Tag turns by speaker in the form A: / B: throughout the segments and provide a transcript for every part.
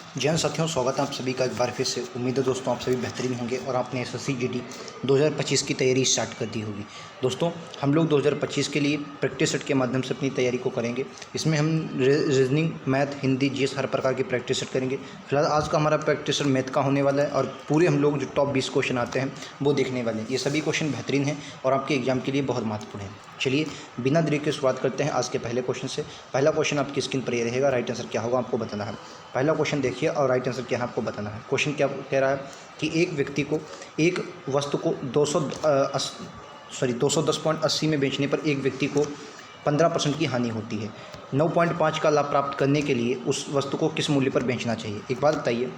A: जय हिंद साथियों, स्वागत है आप सभी का एक बार फिर से। उम्मीद है दोस्तों आप सभी बेहतरीन होंगे और आपने एसएससी जीडी 2025 की तैयारी स्टार्ट कर दी होगी। दोस्तों हम लोग 2025 के लिए प्रैक्टिस सेट के माध्यम से अपनी तैयारी को करेंगे। इसमें हम रीजनिंग, मैथ, हिंदी, जीएस हर प्रकार की प्रैक्टिस सेट करेंगे। फिलहाल आज का हमारा प्रैक्टिस सेट मैथ का होने वाला है और पूरे हम लोग जो टॉप 20 क्वेश्चन आते हैं वो देखने वाले हैं। ये सभी क्वेश्चन बेहतरीन हैं और आपके एग्जाम के लिए बहुत महत्वपूर्ण है। चलिए बिना देरी के शुरुआत करते हैं आज के पहले क्वेश्चन से। पहला क्वेश्चन आपकी स्क्रीन पर ये रहेगा, राइट आंसर क्या होगा आपको बताना है। पहला क्वेश्चन देखिए और राइट आंसर क्या है आपको बताना है। क्वेश्चन क्या कह रहा है कि एक व्यक्ति को एक वस्तु को 210.80 में बेचने पर एक व्यक्ति को 15% की हानि होती है। 9.5 का लाभ प्राप्त करने के लिए उस वस्तु को किस मूल्य पर बेचना चाहिए। एक बात बताइए,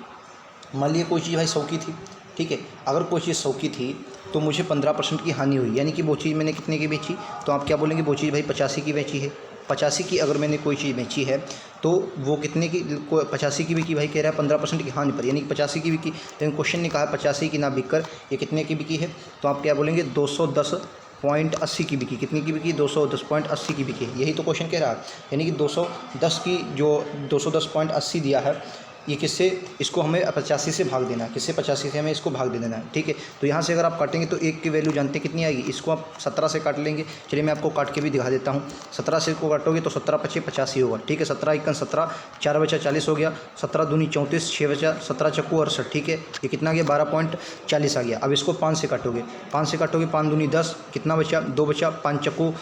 A: मान लीजिए कोई चीज़ भाई 100 की थी, ठीक है। अगर कोई चीज़ 100 की थी तो मुझे 15% की हानि हुई, यानी कि वो चीज़ मैंने कितने की बेची, तो आप क्या बोलेंगे, वो चीज़ भाई 85 की बेची है। 85 की अगर मैंने कोई चीज़ बेची है तो वो कितने की, 85 की बिकी भाई कह रहा है 15% की हानि पर, यानी कि 85 की बिकी। लेकिन क्वेश्चन ने कहा 85 की ना बिककर ये कितने की बिकी है, तो आप क्या बोलेंगे 210.80 की बिकी। कितनी की बिकी, 210.80 की बिकी। यही तो क्वेश्चन कह रहा है, यानी कि 210 की जो 210.80 दिया है ये किससे, इसको हमें 85 से भाग देना है। किससे, 85 से हमें इसको भाग दे देना है, ठीक है। तो यहाँ से अगर आप काटेंगे तो एक की वैल्यू जानते हैं कितनी आएगी, इसको आप 17 से काट लेंगे। चलिए मैं आपको काट के भी दिखा देता हूँ। 17 से को काटोगे तो 17 × 5 = 85 होगा, ठीक है। 17 × 1 = 17, 4 बचा 40 हो गया, 17 दूनी 34, 6 बचा 17 चक्कू 68, ठीक है। ये कितना आ गया, 12.40 आ गया। अब इसको 5 से काटोगे, 5 से काटोगे 5 दूनी 10, कितना बचा 2 बचा, 5 चक्कू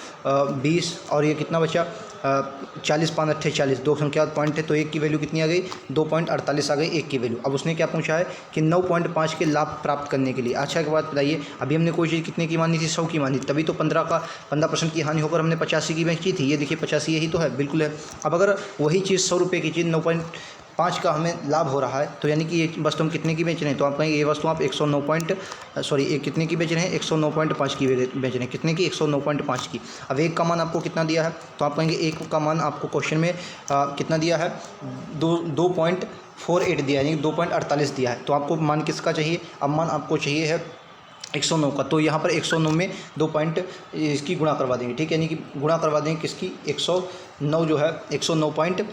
A: 20 और ये कितना बचा 40, 5 × 8 = 40, दो संख्या पॉइंट है तो एक की वैल्यू कितनी आ गई, 2.48 आ गई एक की वैल्यू। अब उसने क्या पूछा है कि 9.5 के लाभ प्राप्त करने के लिए। अच्छा एक बात बताइए, अभी हमने कोई चीज़ कितने की मानी थी, 100 की मानी, तभी तो 15% की हानि होकर हमने 85 की बेची थी। ये देखिए 85 यही तो है, बिल्कुल है। अब अगर वही चीज़ 100 रुपये की चीज़ 9.5 का हमें लाभ हो रहा है तो यानी कि ये वस्तु हम कितने की बेच रहे हैं, तो आप कहेंगे ये वस्तु आप 109 कितने की बेच रहे हैं, 109.5 की बेच रहे हैं। कितने की, 109.5 की। अब एक का मान आपको कितना दिया है, तो आप कहेंगे एक का मान आपको क्वेश्चन में कितना दिया है, 2.48 दिया है, यानी 2.48 दिया है। तो आपको मान किसका चाहिए, अब मान आपको चाहिए है 109 का। तो यहाँ पर 109 में 2 पॉइंट इसकी गुणा करवा देंगे, ठीक है। यानी कि गुणा करवा देंगे किसकी, 109 जो है 109 पॉइंट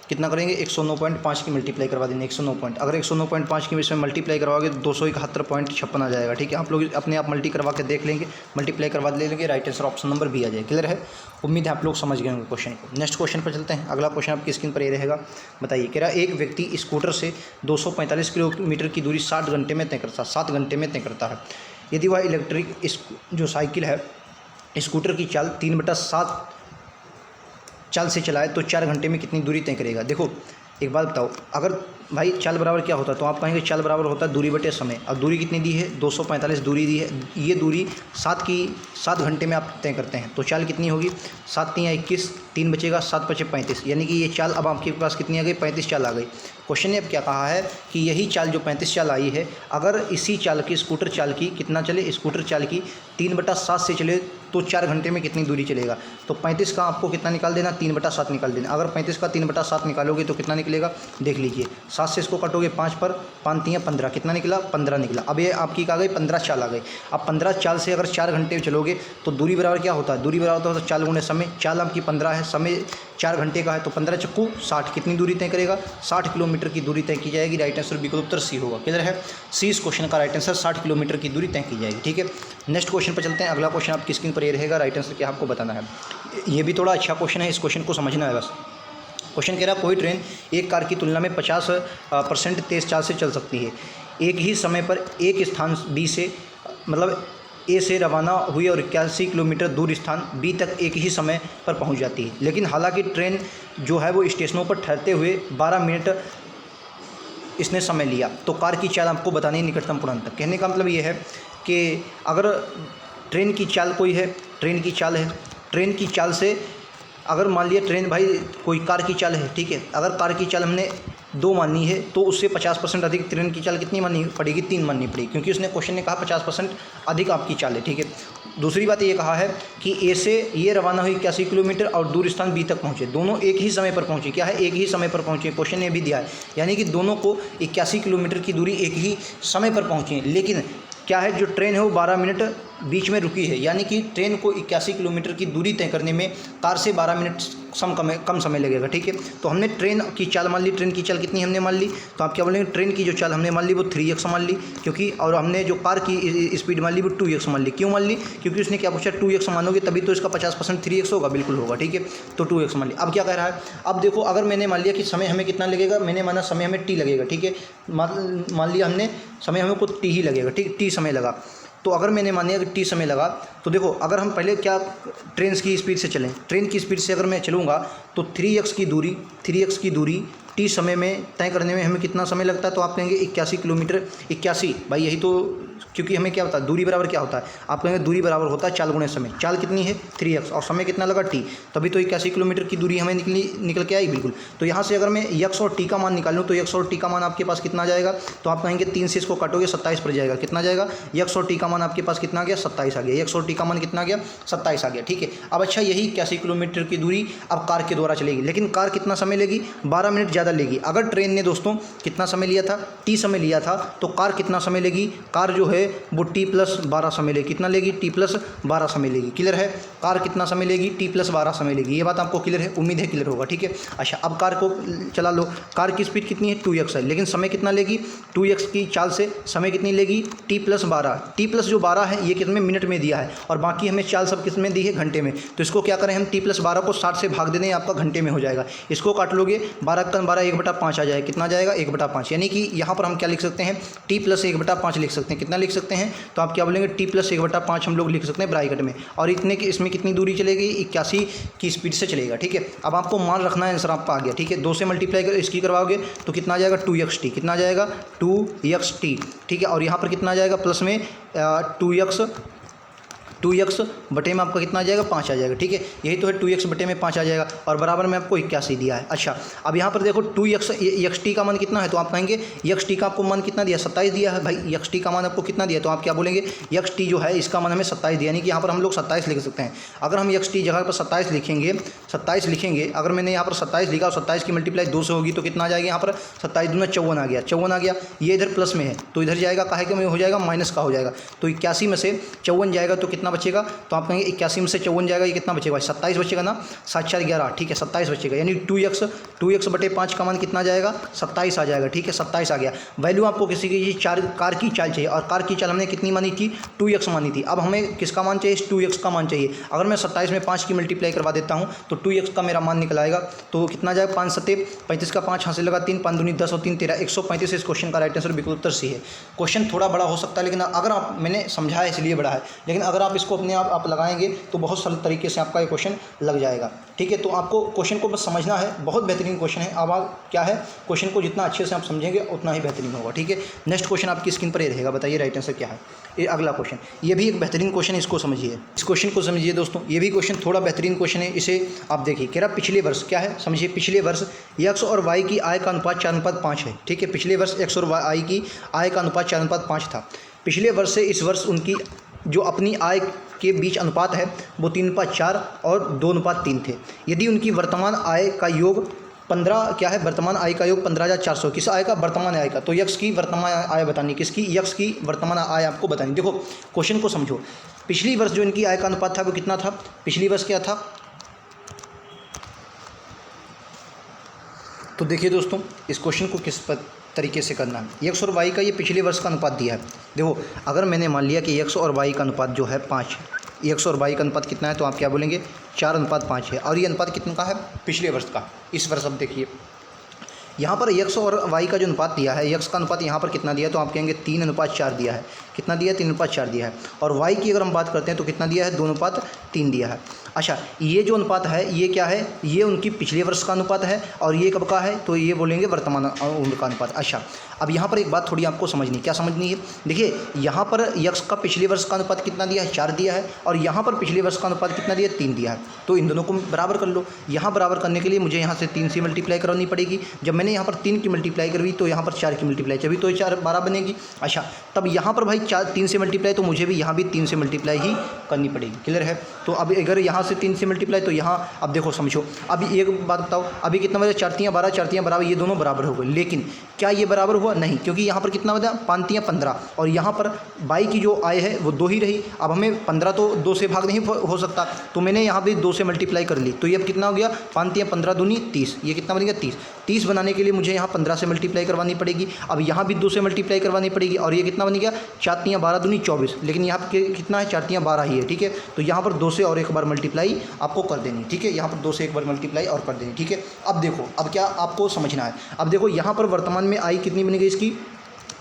A: कितना करेंगे, 109.5 की मल्टीप्लाई करवा देंगे। 109 पॉइंट, अगर 109.5 की इसमें मल्टीप्लाई करवाओगे 271.56 आ जाएगा, ठीक है। आप लोग अपने आप मल्टी करवा के देख लेंगे, मल्टीप्लाई करवा ले लेंगे, right answer option number B आ जाए। क्लियर है, उम्मीद है आप लोग समझ गए होंगे क्वेश्चन को। नेक्स्ट क्वेश्चन पर चलते हैं। अगला क्वेश्चन आपकी स्क्रीन पर ये रहेगा, बताइए। कह रहा एक व्यक्ति स्कूटर से 245 किलोमीटर की दूरी 7 घंटे में तय करता है। यदि वह इलेक्ट्रिक जो साइकिल है स्कूटर की चाल 3/7 चाल से चलाए तो 4 घंटे में कितनी दूरी तय करेगा। देखो एक बात बताओ, अगर भाई चाल बराबर क्या होता है, तो आप कहेंगे चाल बराबर होता है दूरी बटे समय। अब दूरी कितनी दी है, 245 दूरी दी है। ये दूरी 7 घंटे में आप तय करते हैं तो चाल कितनी होगी, 7 × 3 = 21, 3 बचेगा, 7 × 5 = 35, यानी कि ये चाल अब आपके पास कितनी आ गई, 35 चाल आ गई। क्वेश्चन ने अब क्या कहा है कि यही चाल जो 35 चाल आई है, अगर इसी चाल की स्कूटर चाल की कितना चले, स्कूटर चाल की 3/7 से चले तो 4 घंटे में कितनी दूरी चलेगा। तो 35 का आपको कितना निकाल देना, 3/7 निकाल देना। अगर 35 का 3/7 निकालोगे तो कितना निकलेगा, देख लीजिए। 7 से इसको काटोगे 5 पर, 5 × 3 = 15, कितना निकला, 15 निकला। अब ये आपकी क्या आ गई, 15 चाल आ गई। अब 15 चाल से अगर 4 घंटे चलोगे तो दूरी बराबर क्या होता है, दूरी बराबर होता है चाल गुणे समय। चाल आपकी 15 है, समय 4 घंटे का है, तो 15 चक्कू 60, कितनी दूरी तय करेगा, 60 किलोमीटर की दूरी तय की जाएगी। राइट आंसर बी का उत्तर सी होगा। क्लियर है, सी इस क्वेश्चन का राइट आंसर 60 किलोमीटर की दूरी तय की जाएगी, ठीक है। नेक्स्ट क्वेश्चन पर चलते हैं। अगला क्वेश्चन आपकी स्क्रीन पर ये रहेगा, राइट आंसर क्या आपको बताना है। ये भी थोड़ा अच्छा क्वेश्चन है, इस क्वेश्चन को समझना है बस। क्वेश्चन कह रहा है कोई ट्रेन एक कार की तुलना में 50% तेज़ चाल से चल सकती है। एक ही समय पर एक स्थान बी से मतलब ए से रवाना हुई और 81 किलोमीटर दूर स्थान बी तक एक ही समय पर पहुंच जाती है। लेकिन हालांकि ट्रेन जो है वो स्टेशनों पर ठहरते हुए 12 मिनट इसने समय लिया, तो कार की चाल आपको बतानी है निकटतम पूर्णांक तक। कहने का मतलब ये है कि अगर ट्रेन की चाल कोई है, ट्रेन की चाल से अगर मान लिया ट्रेन भाई कोई कार की चाल है, ठीक है। अगर कार की चाल हमने 2 माननी है तो उससे 50% अधिक ट्रेन की चाल कितनी माननी पड़ेगी, 3 माननी पड़ेगी, क्योंकि उसने क्वेश्चन ने कहा 50% अधिक आपकी चाल है, ठीक है। दूसरी बात ये कहा है कि ए से ये रवाना हुई 81 किलोमीटर और दूर स्थान बी तक पहुँचे, दोनों एक ही समय पर पहुँचे। क्या है, एक ही समय पर पहुँचे, क्वेश्चन ने भी दिया है, यानी कि दोनों को 81 किलोमीटर की दूरी एक ही समय पर पहुँचे। लेकिन क्या है, जो ट्रेन है वो 12 मिनट बीच में रुकी है, यानी कि ट्रेन को 81 किलोमीटर की दूरी तय करने में कार से 12 मिनट कम समय लगेगा। ठीक है, तो हमने ट्रेन की चाल मान ली। ट्रेन की चाल कितनी हमने मान ली, तो आप क्या बोलेंगे, ट्रेन की जो चाल हमने मान ली वो 3x मान ली, क्योंकि और हमने जो कार की स्पीड मान ली वो 2x मान ली। क्यों मान ली, क्योंकि उसने क्या पूछा, 2x मानोगे तभी तो इसका 50% 3x होगा, बिल्कुल होगा। ठीक है, तो 2x मान ली। अब क्या कह रहा है, अब देखो अगर मैंने मान लिया कि समय हमें कितना लगेगा, मैंने माना समय हमें t लगेगा। ठीक है, मान लिया हमने समय हमें को t ही लगेगा। ठीक, t समय लगा। तो अगर मैंने मान लिया कि t समय लगा, तो देखो अगर हम पहले क्या ट्रेन की स्पीड से चलें, ट्रेन की स्पीड से अगर मैं चलूँगा तो 3x की दूरी t समय में तय करने में हमें कितना समय लगता है, तो आप कहेंगे 81 किलोमीटर। 81 भाई, यही तो, क्योंकि हमें क्या होता है, दूरी बराबर क्या होता है, आप कहेंगे दूरी बराबर होता है चाल गुणे समय। चाल कितनी है 3x और समय कितना लगा t, तभी तो 81 किलोमीटर की दूरी हमें निकल के आई। बिल्कुल, तो यहाँ से अगर मैं x और t का मान निकालूँ तो x और t का मान आपके पास कितना जाएगा, तो आप कहेंगे 3 से इसको काटोगे 27 पर जाएगा। कितना जाएगा, x और t का मान आपके पास कितना गया, 27 आ गया। x और t का मान कितना गया, 27 आ गया। ठीक है, अब अच्छा यही 81 किलोमीटर की दूरी अब कार के द्वारा चलेगी, लेकिन कार कितना समय लेगी, 12 मिनट ज़्यादा लेगी। अगर ट्रेन ने दोस्तों कितना समय लिया था, t समय लिया था, तो कार कितना समय लेगी, कार जो है वो t+12 समय लेगी। कितना लेगी, t+12 समय लेगी। क्लियर है, कार कितना समय लेगी, t+12 समय लेगी। ये बात आपको क्लियर है, उम्मीद है क्लियर होगा। ठीक है, अच्छा अब कार को चला लो। कार की स्पीड कितनी है, 2x है, लेकिन समय कितना लेगी, 2x की चाल से समय कितनी लेगी, t+12। t+12 है ये कितने मिनट में दिया है, और बाकी हमें चाल सब किस में दी है, घंटे में। तो इसको क्या करें हम, t+12 को 60 से भाग दे दें, आपका घंटे में हो जाएगा। इसको काट लोगे 12 1/5 आ जाएगा। कितना जाएगा, 1/5, यानी कि यहाँ पर हम क्या लिख सकते हैं, t+1/5 लिख सकते हैं। कितना लिख सकते हैं, तो आप क्या बोलेंगे, t+1/5 हम लोग लिख सकते हैं ब्रैकेट में। और इतने की इसमें कितनी दूरी चलेगी, 81 की स्पीड से चलेगा। ठीक है, अब आपको मान रखना है, आंसर आपका आ गया। ठीक है, 2 से मल्टीप्लाई कर इसकी करवाओगे तो कितना आ जाएगा, 2xt। कितना जाएगा, 2xt। ठीक है, और यहाँ पर कितना आ जाएगा, प्लस में 2x बटे में आपका कितना आ जाएगा, 5 आ जाएगा। ठीक है, यही तो है, 2x बटे में 5 आ जाएगा, और बराबर में आपको 81 दिया है। अच्छा अब यहाँ पर देखो 2x का मान कितना है, तो आप कहेंगे xt का आपको मान कितना दिया, 27 दिया है। भाई xt का मान आपको कितना दिया, तो आप क्या बोलेंगे, xt जो है इसका मान हमें 27 दिया, यानी कि यहाँ पर हम लोग 27 लिख सकते हैं। अगर हम xt जगह पर 27 लिखेंगे, अगर मैंने यहाँ पर 27 लिखा और 27 की मल्टीप्लाई 2 से होगी तो कितना आ जाएगा, यहाँ पर 27 दूना 54 आ गया। 54 आ गया, ये इधर प्लस में है तो इधर जाएगा, काहे के में हो जाएगा, माइनस का हो जाएगा। तो 81 में से 54 जाएगा तो कितना बचेगा, तो आप कहेंगे 81 में से 54 जाएगा, ये कितना बचेगा, 27 बचेगा ना, 7 4 11। ठीक है, 27 बचेगा, यानी 2x बटे 5 का मान कितना जाएगा, 27 आ जाएगा। ठीक है, 27 आ गया। वैल्यू आपको किसी की कार की चाल चाहिए, और कार की चाल हमने कितनी मानी थी, 2x मानी थी। अब हमें किसका मान चाहिए, 2x का मान चाहिए। अगर मैं 27 में 5 की मल्टीप्लाई करवा देता हूँ तो 2x का मेरा मान निकल आएगा। तो कितना जाएगा, 5 7 35 का 5 हासिल लगा 3 5 दूनी 10 और 3 13 135। इस क्वेश्चन का राइट आंसर बिल्कुल उत्तर सी है। क्वेश्चन थोड़ा बड़ा हो सकता है, लेकिन अगर आप, मैंने समझाया इसलिए बड़ा है, लेकिन अगर आप इसको अपने आप लगाएंगे तो बहुत सरल तरीके से आपका ये क्वेश्चन लग जाएगा। ठीक है, तो आपको क्वेश्चन को बस समझना है, बहुत बेहतरीन क्वेश्चन है। अब आप क्या है, क्वेश्चन को जितना अच्छे से आप समझेंगे उतना ही बेहतरीन होगा। ठीक है, नेक्स्ट क्वेश्चन आपकी स्क्रीन पर ये रहेगा, बताइए राइट आंसर क्या है। ये अगला क्वेश्चन, ये भी एक बेहतरीन क्वेश्चन है, इसको समझिए, इस क्वेश्चन को समझिए दोस्तों। ये भी क्वेश्चन थोड़ा बेहतरीन क्वेश्चन है, इसे आप देखिए। कह रहा पिछले वर्ष क्या है, समझिए। पिछले वर्ष x और y की आय का अनुपात 4:5 है। ठीक है, पिछले वर्ष x और y की आय का अनुपात 4:5 था। पिछले वर्ष से इस वर्ष उनकी जो अपनी आय के बीच अनुपात है वो 3:4 और 2:3 थे। यदि उनकी वर्तमान आय का योग 15 क्या है, वर्तमान आय का योग 15,400, किस आय का, वर्तमान आय का। तो यक्स की वर्तमान आय बतानी, किसकी, यक्स की वर्तमान आय आपको बतानी। देखो क्वेश्चन को समझो, पिछली वर्ष जो इनकी आय का अनुपात था वो कितना था, पिछली वर्ष क्या था, तो देखिए दोस्तों इस क्वेश्चन को किस तरीके से करना है। x और y का ये पिछले वर्ष का अनुपात दिया है। देखो अगर मैंने मान लिया कि x और y का अनुपात जो है 5, x और y का अनुपात कितना है, तो आप क्या बोलेंगे 4:5 है। और ये अनुपात कितना का है, पिछले वर्ष का। इस वर्ष अब देखिए यहाँ पर x और y का जो अनुपात दिया है, x का अनुपात यहाँ पर कितना दिया है, तो आप कहेंगे 3:4 दिया है। कितना दिया है, 3:4 दिया है। और y की अगर हम बात करते हैं तो कितना दिया है, 2:3 दिया है। अच्छा ये जो अनुपात है ये क्या है, ये उनकी पिछले वर्ष का अनुपात है, और ये कब का है, तो ये बोलेंगे वर्तमान उनका अनुपात। अच्छा अब यहाँ पर एक बात थोड़ी आपको समझनी, क्या समझनी है, देखिए यहाँ पर x का पिछले वर्ष का अनुपात कितना दिया है, 4 दिया है, और यहाँ पर पिछले वर्ष का अनुपात कितना दिया है, 3 दिया है। तो इन दोनों को बराबर कर लो। यहाँ बराबर करने के लिए मुझे यहाँ से 3 से मल्टीप्लाई करनी पड़ेगी। जब मैंने यहाँ पर 3 की मल्टीप्लाई करवी तो यहाँ पर 4 की मल्टीप्लाई, तभी तो 4 12 बनेगी। अच्छा तब यहाँ पर भाई 3 से मल्टीप्लाई, तो मुझे भी यहाँ भी 3 से मल्टीप्लाई ही करनी पड़ेगी। क्लियर है। तो अब अगर यहाँ यहाँ से 3 से मल्टीप्लाई, तो यहाँ अब देखो समझो। अब एक बात बताओ, अभी कितना बजे 4 तियाँ 12, 4 तियाँ बराबर, ये दोनों बराबर हो गए, लेकिन क्या ये बराबर हुआ? नहीं, क्योंकि यहाँ पर कितना बचा? 5 तियाँ 15, और यहाँ पर बाई की जो आय है वो 2 ही रही। अब हमें 15 तो 2 से भाग नहीं हो सकता, तो मैंने यहाँ भी 2 से मल्टीप्लाई कर ली, तो ये अब कितना हो गया? 5 तियाँ 15 दूनी 30, ये कितना बन गया? 30। 30 बनाने के लिए मुझे यहाँ 15 से मल्टीप्लाई करवानी पड़ेगी, अब यहाँ भी 2 से मल्टीप्लाई करवानी पड़ेगी, और ये कितना बन गया? 4 तियाँ 12 दूनी 24, लेकिन यहाँ पर कितना है? 4 तियाँ 12 ही है, ठीक है। तो यहाँ पर 2 से और एक बार मल्टीप्लाई आपको कर देनी, ठीक है। यहाँ पर 2 से एक बार मल्टीप्लाई और कर देनी, ठीक है। अब देखो, अब क्या आपको समझना है, अब देखो यहाँ पर वर्तमान में आई कितनी बन गई इसकी,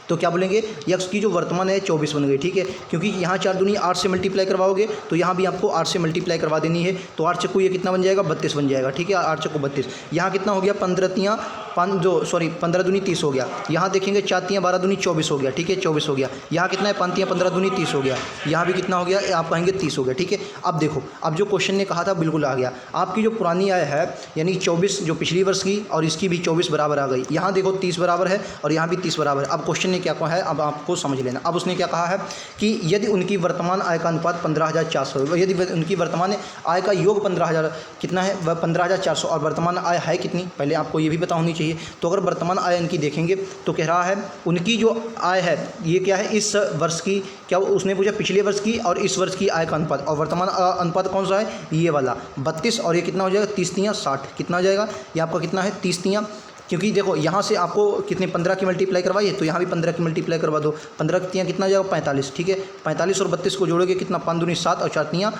A: तो क्या बोलेंगे? यक्स की जो वर्तमान है 24 बन गई, ठीक है, क्योंकि यहाँ 4 दूनी 8 से मल्टीप्लाई करवाओगे, तो यहाँ भी आपको 8 से मल्टीप्लाई करवा देनी है, तो 8 चक्कू ये कितना बन जाएगा? 32 बन जाएगा, ठीक है। 8 चक्कू 32, यहाँ कितना हो गया? 15 तियाँ 15 दूनी 30 हो गया। यहाँ देखेंगे 4 तियाँ 12 दूनी 24 हो गया, ठीक है, 24 हो गया। यहाँ कितना है? 5 तियाँ 15 दूनी 30 हो गया। यहाँ भी कितना हो गया? आप कहेंगे 30 हो गया, ठीक है। अब देखो, अब जो क्वेश्चन ने कहा था बिल्कुल आ गया। आपकी जो पुरानी आय है यानी 24 जो पिछली वर्ष की, और इसकी भी 24 बराबर आ गई। यहाँ देखो 30 बराबर है और यहाँ भी 30 बराबर है। अब क्वेश्चन ने क्या कहा है, अब आपको समझ लेना। अब उसने क्या कहा है कि यदि उनकी वर्तमान आय का अनुपात 15,400, यदि उनकी वर्तमान आय का योग 15,000 कितना है? वह 15,400, और वर्तमान आय है कितनी? पहले आपको ये भी पता होनी चाहिए। तो अगर वर्तमान आय इनकी देखेंगे तो कह रहा है उनकी जो आय है ये क्या है? इस वर्ष की, क्या उसने पूछा? पिछले वर्ष की और इस वर्ष की आय का अनुपात, और वर्तमान अनुपात कौन सा है? ये वाला 32, और ये कितना हो जाएगा? 30 तियाँ 60, कितना हो जाएगा? ये आपका कितना है? 30 तियाँ, क्योंकि देखो यहाँ से आपको कितने 15 की मल्टीप्लाई करवाइए, तो यहाँ भी 15 की मल्टीप्लाई करवा दो। 15 की तियाँ कितना हो जाएगा? 45, ठीक है। 45 और 32 को जोड़ोगे कितना? 5 दूनी 7 और 4 तियाँ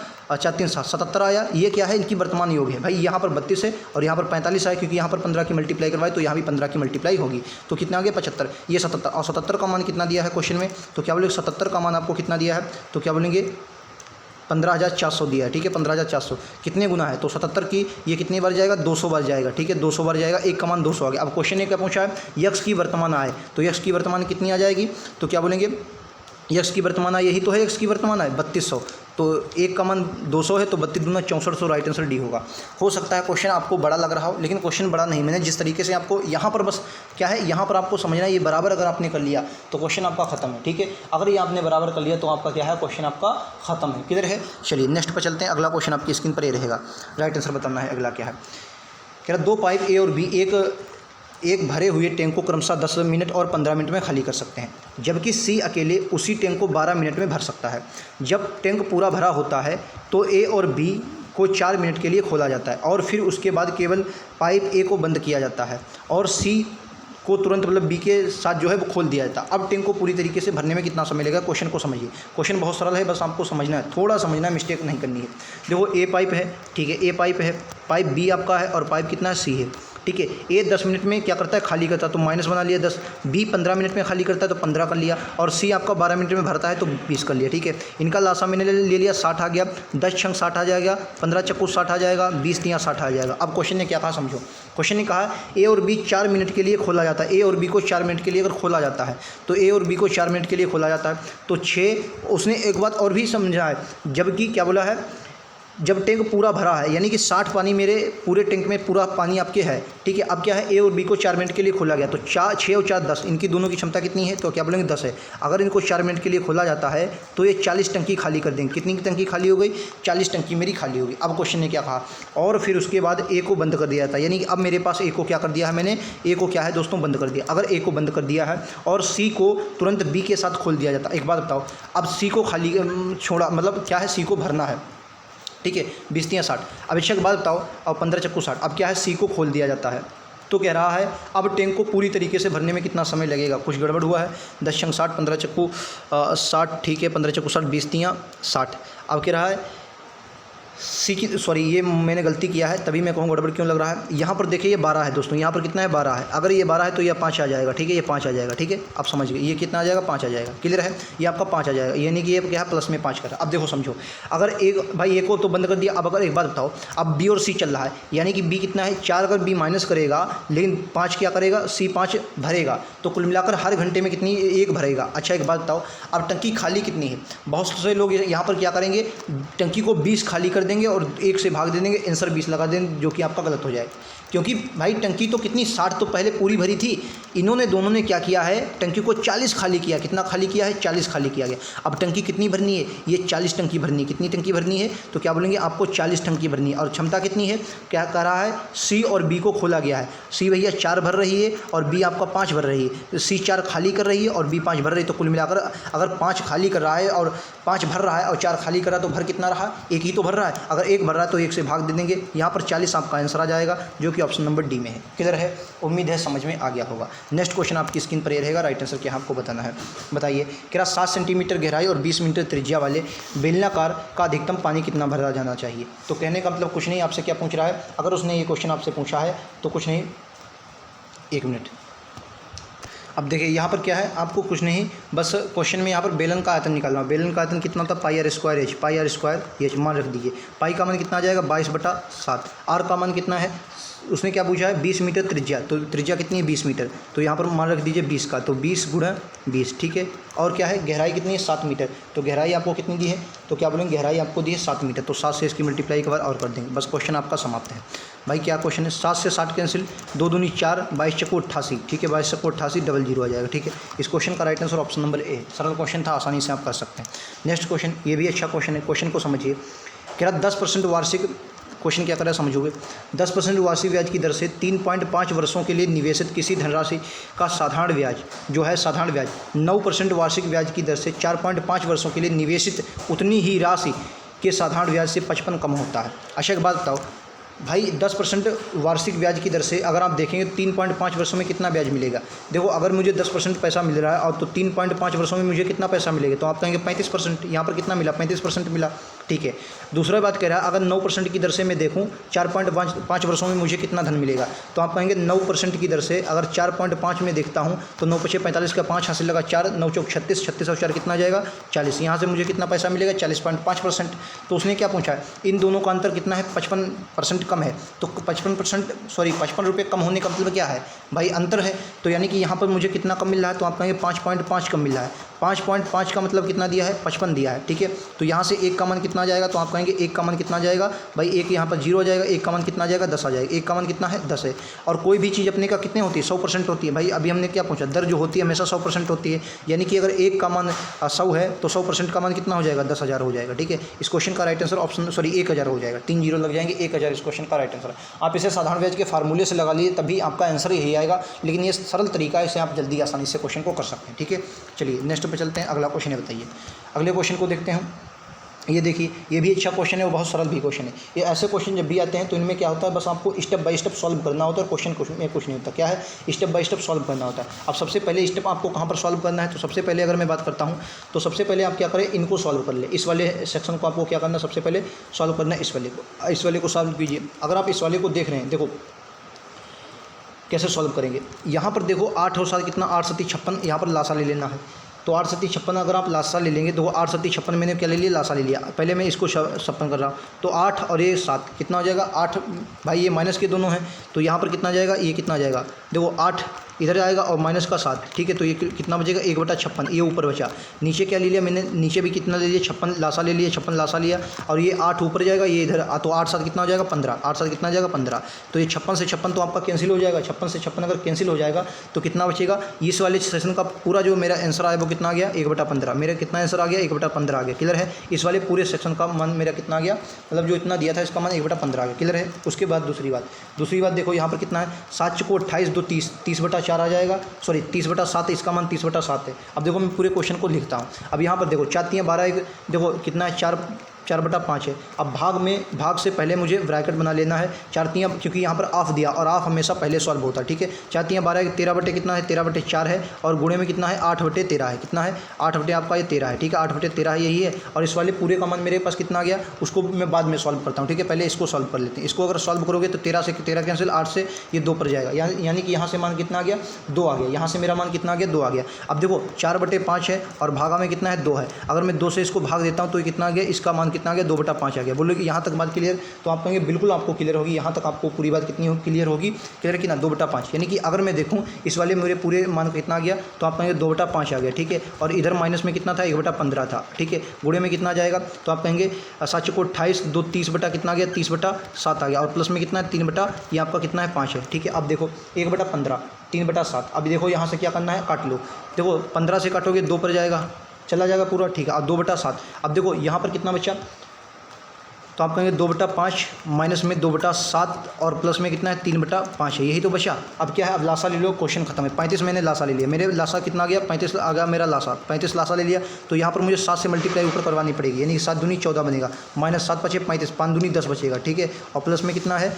A: 7 77 आया। ये क्या है? इनकी वर्तमान योग है भाई। यहाँ पर 32 है और यहाँ पर 45 आया, क्योंकि यहाँ पर 15 की मल्टीप्लाई करवाए, तो यहाँ भी 15 की मल्टीप्लाई होगी, तो कितना आ गया? 75। ये 77, और 77 का मान कितना दिया है क्वेश्चन में? तो क्या बोलेंगे? 77 का मान आपको कितना दिया है? तो क्या बोलेंगे? 15,400 दिया है, ठीक है। 15,400 कितने गुना है? तो 77 की ये कितनी बार जाएगा? 200 बार जाएगा, ठीक है। 200 बार जाएगा, एक का मान 200 आ गया। अब क्वेश्चन ने क्या पूछा है? यक्स की वर्तमान आय, तो यक्स की वर्तमान कितनी आ जाएगी? तो क्या बोलेंगे? यक्स की वर्तमान आय, यही तो है यक्स की वर्तमान आय 3200, तो एक का मान 200 है, तो 32 दूना 6400, राइट आंसर डी होगा। हो सकता है क्वेश्चन आपको बड़ा लग रहा हो, लेकिन क्वेश्चन बड़ा नहीं। मैंने जिस तरीके से आपको यहाँ पर बस क्या है, यहाँ पर आपको समझना है, ये बराबर अगर आपने कर लिया तो क्वेश्चन आपका खत्म है, ठीक है। अगर ये आपने बराबर कर लिया तो आपका क्या है? क्वेश्चन आपका खत्म है। किधर है? चलिए नेक्स्ट पर चलते हैं। अगला क्वेश्चन आपकी स्क्रीन पर ये रहेगा, राइट आंसर बताना है। अगला क्या है? कह रहा 2 पाइप ए और बी एक भरे हुए टैंक को क्रमशः 10 मिनट और 15 मिनट में खाली कर सकते हैं, जबकि सी अकेले उसी टैंक को 12 मिनट में भर सकता है। जब टैंक पूरा भरा होता है तो ए और बी को 4 मिनट के लिए खोला जाता है, और फिर उसके बाद केवल पाइप ए को बंद किया जाता है और सी को तुरंत मतलब बी के साथ जो है वो खोल दिया जाता है। अब टैंक को पूरी तरीके से भरने में कितना समय लगेगा? क्वेश्चन को समझिए। क्वेश्चन बहुत सरल है, बस आपको समझना है, थोड़ा समझना है, मिस्टेक नहीं करनी है। देखो ए पाइप है, ठीक है, ए पाइप है, पाइप बी आपका है, और पाइप कितना है? सी है, ठीक है। ए 10 मिनट में क्या करता है? खाली करता है, तो माइनस बना लिया 10। बी 15 मिनट में खाली करता है, तो 15 कर लिया, और सी आपका 12 मिनट में भरता है, तो 20 कर लिया, ठीक है। इनका लासा मैंने ले लिया 60 आ गया, 10 छंग 60 आ जाएगा, 15 चक्कू 60 आ जाएगा, 20 तियाँ 60 आ जाएगा। अब क्वेश्चन ने क्या कहा समझो। क्वेश्चन ने कहा ए और बी 4 मिनट के लिए खोला जाता है। ए और बी को 4 मिनट के लिए अगर खोला जाता है, तो ए और बी को 4 मिनट के लिए खोला जाता है, तो 6। उसने एक बात और भी समझा है, जबकि क्या बोला है? जब टैंक पूरा भरा है, यानी कि 60 पानी मेरे पूरे टैंक में पूरा पानी आपके है, ठीक है। अब क्या है? ए और बी को 4 मिनट के लिए खोला गया, तो 6 और 4 10, इनकी दोनों की क्षमता कितनी है? तो क्या बोलेंगे? 10 है। अगर इनको 4 मिनट के लिए खोला जाता है तो ये 40 टंकी खाली कर देंगे। कितनी की टंकी खाली हो गई? 40 टंकी मेरी खाली होगी। अब क्वेश्चन ने क्या कहा? और फिर उसके बाद ए को बंद कर दिया जाता है, यानी कि अब मेरे पास ए को क्या कर दिया है मैंने? ए को क्या है दोस्तों? बंद कर दिया। अगर ए को बंद कर दिया है और सी को तुरंत बी के साथ खोल दिया जाता है। एक बात बताओ, अब सी को खाली छोड़ा, मतलब क्या है? सी को भरना है, ठीक है, 20 तियाँ 60। अब एक बात बताओ, और 15 चक्कू 60। अब क्या है? सी को खोल दिया जाता है, तो कह रहा है अब टैंक को पूरी तरीके से भरने में कितना समय लगेगा? कुछ गड़बड़ हुआ है। 10 छंग 60, 15 चक्कू 60, ठीक है, 15 चक्कू 60, 20 तियाँ 60। अब कह रहा है सी की, सॉरी ये मैंने गलती किया है, तभी मैं कहूँ गड़बड़ क्यों लग रहा है। यहाँ पर देखिए ये 12 है दोस्तों, यहाँ पर कितना है? 12 है। अगर ये 12 है तो ये 5 आ जाएगा, ठीक है, ये 5 आ जाएगा, ठीक है। आप समझ गए, ये कितना आ जाएगा? 5 आ जाएगा। क्लियर है? ये आपका 5 आ जाएगा, यानी कि ये क्या है? प्लस में 5 कर। अब देखो समझो, अगर एक भाई ए को तो बंद कर दिया। अब अगर एक बात बताओ, अब बी और सी चल रहा है, यानी कि बी कितना है? 4 अगर बी माइनस करेगा, लेकिन 5 क्या करेगा? सी 5 भरेगा, तो कुल मिलाकर हर घंटे में कितनी? 1 भरेगा। अच्छा एक बात बताओ, अब टंकी खाली कितनी है? बहुत से लोग यहाँ पर क्या करेंगे? टंकी को 20 खाली कर देंगे और 1 से भाग दे देंगे, आंसर 20 लगा देंगे, जो कि आपका गलत हो जाए। क्योंकि भाई टंकी तो कितनी 60 तो पहले पूरी भरी थी, इन्होंने दोनों ने क्या किया है, टंकी को 40 खाली किया। कितना खाली किया है? 40 खाली किया गया। अब टंकी कितनी भरनी है? ये 40 टंकी भरनी है। कितनी टंकी भरनी है? तो क्या बोलेंगे, आपको 40 टंकी भरनी है। और क्षमता कितनी है? क्या कर रहा है, सी और बी को खोला गया है। सी भैया 4 भर रही है और बी आपका 5 भर रही है। सी 4 खाली कर रही है और बी 5 भर रही है। तो कुल मिलाकर अगर 5 खाली कर रहा है और 5 भर रहा है और 4 खाली कर रहा है तो भर कितना रहा? 1 ही तो भर रहा है। अगर 1 भर रहा है तो 1 से भाग दे देंगे। यहाँ पर 40 आपका आंसर आ जाएगा, जो कि ऑप्शन नंबर डी में है। किधर है? उम्मीद है समझ में आ गया होगा। नेक्स्ट क्वेश्चन आपकी स्क्रीन पर ये रहेगा, राइट आंसर क्या आपको बताना है। बताइए, क्या 7 सेंटीमीटर गहराई और 20 मीटर त्रिज्या वाले बेलनाकार का अधिकतम पानी कितना भरा जाना चाहिए? तो कहने का मतलब कुछ नहीं, आपसे क्या पूछ रहा है, अगर उसने ये क्वेश्चन आपसे पूछा है तो कुछ नहीं, 1 मिनट। अब देखिए यहाँ पर क्या है, आपको कुछ नहीं, बस क्वेश्चन में यहाँ पर बेलन का आयतन निकालना। बेलन का आयतन कितना होता है? Pi r square h. Pi r square h मान रख दीजिए। पाई का मान कितना आ जाएगा? 22/7। आर का मान कितना है? उसने क्या पूछा है? 20 मीटर त्रिज्या। तो त्रिज्या कितनी है? 20 मीटर। तो यहाँ पर मान रख दीजिए 20 का, तो 20 गुणा 20, ठीक है। और क्या है? गहराई कितनी है? 7 मीटर। तो गहराई आपको कितनी दी है? तो क्या बोलेंगे, गहराई आपको दी है 7 मीटर। तो 7 से इसकी मल्टीप्लाई एक बार और कर देंगे, बस क्वेश्चन आपका समाप्त है। भाई क्या क्वेश्चन है? 7 से 60 कैंसिल, 2 दूनी 4, 22 चक्को 88, ठीक है। 22 चक्को 88, 00 आ जाएगा, ठीक है। इस क्वेश्चन का right answer option number A. सरल क्वेश्चन था, आसानी से आप कर सकते हैं। नेक्स्ट क्वेश्चन, ये भी अच्छा क्वेश्चन है, क्वेश्चन को समझिए। कह रहा 10% वार्षिक, क्वेश्चन क्या करें समझोगे, 10% वार्षिक ब्याज की दर से 3.5 वर्षों के लिए निवेशित किसी धनराशि का साधारण ब्याज जो है, साधारण ब्याज 9% वार्षिक ब्याज की दर से 4.5 वर्षों के लिए निवेशित उतनी ही राशि के साधारण ब्याज से 55 कम होता है। अच्छा एक बात बताओ भाई, 10% वार्षिक ब्याज की दर से अगर आप देखेंगे 3.5 वर्षों में कितना ब्याज मिलेगा? देखो अगर मुझे 10% पैसा मिल रहा है और तो 3.5 वर्षों में मुझे कितना पैसा मिलेगा? तो आप कहेंगे 35%। यहाँ पर कितना मिला? 35% मिला, ठीक है। दूसरा बात कह रहा है, अगर 9% की दर से मैं देखूँ 4.5 वर्षों में मुझे कितना धन मिलेगा? तो आप कहेंगे 9% की दर से अगर 4.5 में देखता हूँ तो 9 × 45 का 5 हासिल लगा 4, 9 चौक 36, 36 और 4 कितना जाएगा? 40। यहाँ से मुझे कितना पैसा मिलेगा? 40.5%। तो उसने क्या पूछा है? इन दोनों का अंतर कितना है? 55% कम है। तो 55 रुपये कम होने का मतलब क्या है भाई? अंतर है। तो यानी कि यहाँ पर मुझे कितना कम मिल रहा है? तो आप कहेंगे 5.5 कम मिल रहा है। 5.5 का मतलब कितना दिया है? 55 दिया है, ठीक है। तो यहाँ से 1 का मान कितना जाएगा? तो आप कहेंगे 1 का मान कितना जाएगा भाई? 1 यहाँ पर 0 आ जाएगा। 1 का मान कितना जाएगा? 10 आ जाएगा। 1 का मान कितना है? 10 है। और कोई भी चीज़ अपने का कितने होती है? 100% होती है भाई। अभी हमने क्या पूछा? दर जो होती है हमेशा 100% होती है। यानी कि अगर 1 का मान 100 है तो 100% का मान कितना हो जाएगा? 10,000 हो जाएगा, ठीक है। इस क्वेश्चन का राइट आंसर ऑप्शन 1000 हो जाएगा। 3 0 लग जाएंगे, 1000 इस क्वेश्चन का राइट आंसर। आप इसे साधारण ब्याज के फार्मूले से लगा लिए तभी आपका आंसर यही आएगा, लेकिन ये सरल तरीका है, इसे आप जल्दी आसानी से क्वेश्चन को कर सकते हैं, ठीक है। चलिए नेक्स्ट पे चलते हैं। अगला क्वेश्चन है, बताइए। अगले क्वेश्चन को देखते हैं। ये देखिए, ये भी अच्छा क्वेश्चन है और बहुत सरल भी क्वेश्चन है। ये ऐसे क्वेश्चन जब भी आते हैं तो इनमें क्या होता है, बस आपको स्टेप बाय स्टेप सॉल्व करना होता है और क्वेश्चन में कुछ नहीं होता। क्या है? स्टेप बाय स्टेप सॉल्व करना होता है। अब सबसे पहले स्टेप आपको कहाँ पर सॉल्व करना है? तो सबसे पहले अगर मैं बात करता हूँ तो सबसे पहले आप क्या करें, इनको सॉल्व कर ले। इस वाले सेक्शन को आपको क्या करना है? सबसे पहले सॉल्व करना है इस वाले को सॉल्व कीजिए। अगर आप इस वाले को देख रहे हैं, देखो कैसे सॉल्व करेंगे। यहाँ पर देखो 8 और 7 कितना? 8 7 56, यहाँ पर लासा ले लेना है। तो 8 7 56 अगर आप लासा ले लेंगे, तो 8 7 56 मैंने क्या ले लिया? लासा ले लिया। पहले मैं इसको 56 कर रहा हूँ, तो 8 और ये 7 कितना हो जाएगा? 8 भाई, ये माइनस के दोनों हैं, तो यहाँ पर कितना जाएगा? ये कितना जाएगा? देखो 8 इधर आएगा और माइनस का 7, ठीक है। तो ये कितना बचेगा? 1/56, ये ऊपर बचा। नीचे क्या ले लिया मैंने? नीचे भी कितना ले लिया? 56 लासा ले लिया, 56 लासा लिया। और ये 8 ऊपर जाएगा, ये इधर। तो 8 7 कितना हो जाएगा? 15। 8 7 कितना जाएगा? 15। तो ये 56 से 56 तो आपका कैंसिल हो जाएगा। 56 से 56 अगर कैंसिल हो जाएगा तो कितना बचेगा? इस वाले सेशन का पूरा जो मेरा आंसर आया वो कितना आ गया? 1/15। मेरा कितना आंसर आ गया? 1/15 आ गया। क्लियर है? इस वाले पूरे सेक्शन का मान मेरा कितना आ गया? मतलब जो इतना दिया था इसका मान 1/15 आ गया। क्लियर है? उसके बाद दूसरी बात देखो, यहाँ पर कितना है? 7 चौको 28, 2 30, 30/4 आ जाएगा। सॉरी 30/7, इसका मान 30/7 है। अब देखो मैं पूरे क्वेश्चन को लिखता हूँ। अब यहाँ पर देखो 4 3 12, देखो कितना है? 4/5 है। अब भाग से पहले मुझे ब्रैकेट बना लेना है। 4 3, क्योंकि यहाँ पर ऑफ दिया और ऑफ हमेशा पहले सॉल्व होता है, ठीक है। 4 3 12, 13 कितना है? 13/4 है। और गुणे में कितना है? 8/13 है। कितना है? 8 आपका ये 13 है, ठीक है। 8/13 यही है। और इस वाले पूरे का मान मेरे पास कितना आ गया? उसको मैं बाद में सॉल्व करता हूँ, ठीक है। पहले इसको सॉल्व कर लेते हैं। इसको अगर सॉल्व करोगे तो 13 से 13 कैंसिल, 8 से ये 2 पर जाएगा। यानी कि यहाँ से मान कितना आ गया? 2 आ गया। यहाँ से मेरा मान कितना आ गया? 2 आ गया। अब देखो 4/5 है और भागा में कितना है? 2 है। अगर मैं 2 से इसको भाग देता हूँ तो ये कितना आ गया? इसका मान कितना आ गया 2/5 आ गया। बोलो कि यहाँ तक बात क्लियर, तो आप कहेंगे बिल्कुल आपको क्लियर होगी, यहाँ तक आपको पूरी बात कितनी क्लियर होगी, क्लियर कि ना 2/5। यानी कि अगर मैं देखूँ इस वाले मेरे पूरे मान कितना आ गया, तो आप कहेंगे 2/5 आ गया, ठीक है। और इधर माइनस में कितना था 1/15 था, ठीक है। गुणे में कितना आ जाएगा, तो आप कहेंगे 7 को 28, 2 30 बटा कितना आ गया 30/7 आ गया, और प्लस में कितना है 3 बटा ये आपका कितना है 5 है, ठीक है। अब देखो 1/15 3/7, अभी देखो यहाँ से क्या करना है काट लो, देखो 15 से काटोगे 2 पर जाएगा, चला जाएगा पूरा, ठीक है। अब 2/7, अब देखो यहाँ पर कितना बचा, तो आप कहेंगे 2/5 माइनस में 2/7 और प्लस में कितना है 3/5 है, यही तो बचा। अब क्या है, अब लासा ले लो, क्वेश्चन खत्म है। 35 मैंने लासा ले लिया, मेरे लासा कितना आ गया 35 आ गया मेरा लासा, 35 लासा ले लिया, तो यहाँ पर मुझे 7 से मल्टीप्लाई ऊपर करवानी पड़ेगी, यानी 7 दूनी 14 बनेगा, -7 बचे 35, 5 दूनी 10 बचेगा, ठीक है। और प्लस में कितना है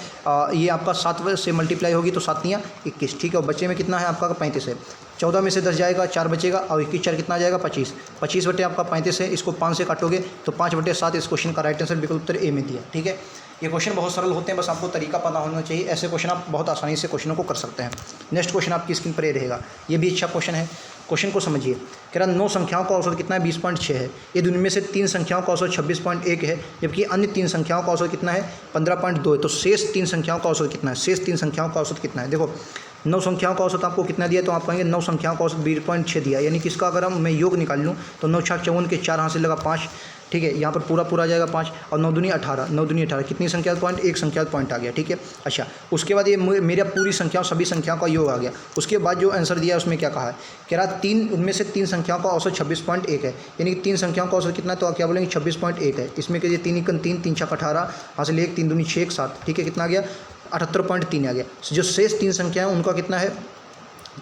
A: ये आपका 7 से मल्टीप्लाई होगी तो 7 तियाँ 21, ठीक है। और बच्चे में कितना है आपका 35 है, 14 में से 10 जाएगा 4 बचेगा, और 21 4 कितना आ जाएगा 25, 25 बटे आपका 35 है, इसको 5 से काटोगे तो 5/7। इस क्वेश्चन का राइट आंसर विकल्प उत्तर ए में दिया, ठीक है। ये क्वेश्चन बहुत सरल होते हैं, बस आपको तरीका पता होना चाहिए, ऐसे क्वेश्चन आप बहुत आसानी से क्वेश्चनों को कर सकते हैं। नेक्स्ट क्वेश्चन आपकी स्क्रीन पर ये रहेगा, ये भी अच्छा क्वेश्चन है, क्वेश्चन को समझिए। कह रहा 9 संख्याओं का औसत कितना है 20.6 है, ये उनमें से 3 संख्याओं का औसत 26.1 है, जबकि अन्य 3 संख्याओं का औसत कितना है 15.2 है, तो शेष 3 संख्याओं का औसत कितना है, शेष 3 संख्याओं का औसत कितना है। देखो 9 संख्याओं का औसत आपको कितना दिया, तो आप कहेंगे 9 संख्याओं का औसत 20.6 दिया, यानी कि इसका अगर हम मैं योग निकाल लूँ तो 9 6 54 के 4 हाथ से लगा 5, ठीक है। यहाँ पर पूरा आ जाएगा 5, और 9 दूनी 18, 9 दूनी 18 कितनी संख्या पॉइंट, एक संख्या पॉइंट आ गया, ठीक है। अच्छा, उसके बाद ये मेरा पूरी संख्याओं सभी संख्याओं का योग आ गया। उसके बाद जो आंसर दिया है उसमें क्या कहा है, कह रहा 3 उनमें से 3 संख्याओं का औसत 26.1 है, यानी कि 3 संख्याओं का औसत कितना है, तो आप क्या बोलेंगे 26.1 है। इसमें के 3 1 3 3 6 18 हासिल 1 3 दूनी 6 7, ठीक है, कितना आ गया 78.3 आ गया। जो शेष 3 संख्याएं उनका कितना है,